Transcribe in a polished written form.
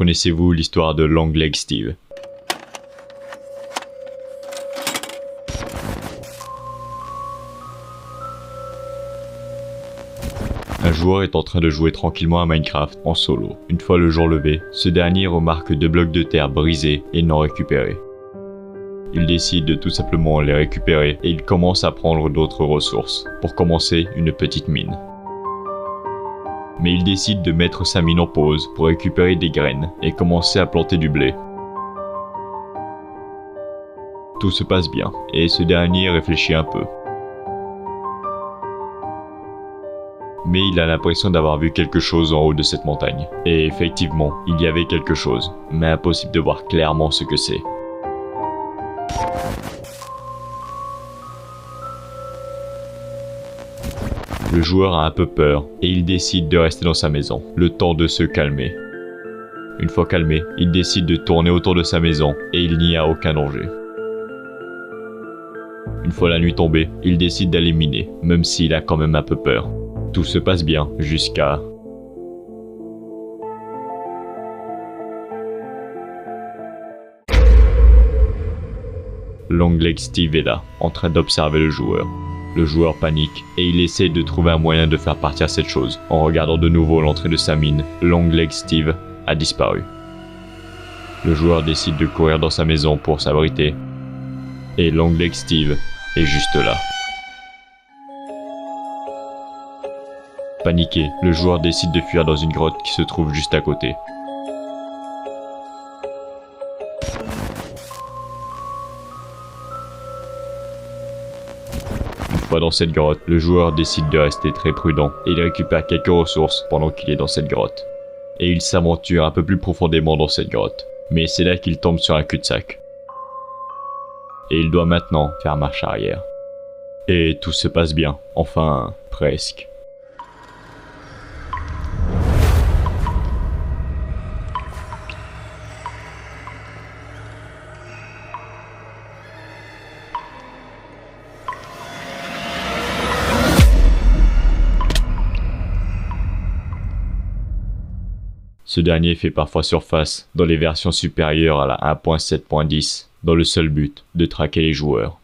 Connaissez-vous l'histoire de Long Leg Steve? Un joueur est en train de jouer tranquillement à Minecraft en solo. Une fois le jour levé, ce dernier remarque 2 blocs de terre brisés et non récupérés. Il décide de tout simplement les récupérer et il commence à prendre d'autres ressources. Pour commencer, une petite mine. Mais il décide de mettre sa mine en pause pour récupérer des graines et commencer à planter du blé. Tout se passe bien et ce dernier réfléchit un peu. Mais il a l'impression d'avoir vu quelque chose en haut de cette montagne. Et effectivement, il y avait quelque chose, mais impossible de voir clairement ce que c'est. Le joueur a un peu peur et il décide de rester dans sa maison, le temps de se calmer. Une fois calmé, il décide de tourner autour de sa maison et il n'y a aucun danger. Une fois la nuit tombée, il décide d'aller miner, même s'il a quand même un peu peur. Tout se passe bien jusqu'à... Long Leg Steve est là, en train d'observer le joueur. Le joueur panique et il essaie de trouver un moyen de faire partir cette chose. En regardant de nouveau l'entrée de sa mine, Long Leg Steve a disparu. Le joueur décide de courir dans sa maison pour s'abriter. Et Long Leg Steve est juste là. Paniqué, le joueur décide de fuir dans une grotte qui se trouve juste à côté. Dans cette grotte, le joueur décide de rester très prudent et il récupère quelques ressources pendant qu'il est dans cette grotte. Et il s'aventure un peu plus profondément dans cette grotte. Mais c'est là qu'il tombe sur un cul-de-sac. Et il doit maintenant faire marche arrière. Et tout se passe bien, enfin, presque. Ce dernier fait parfois surface dans les versions supérieures à la 1.7.10 dans le seul but de traquer les joueurs.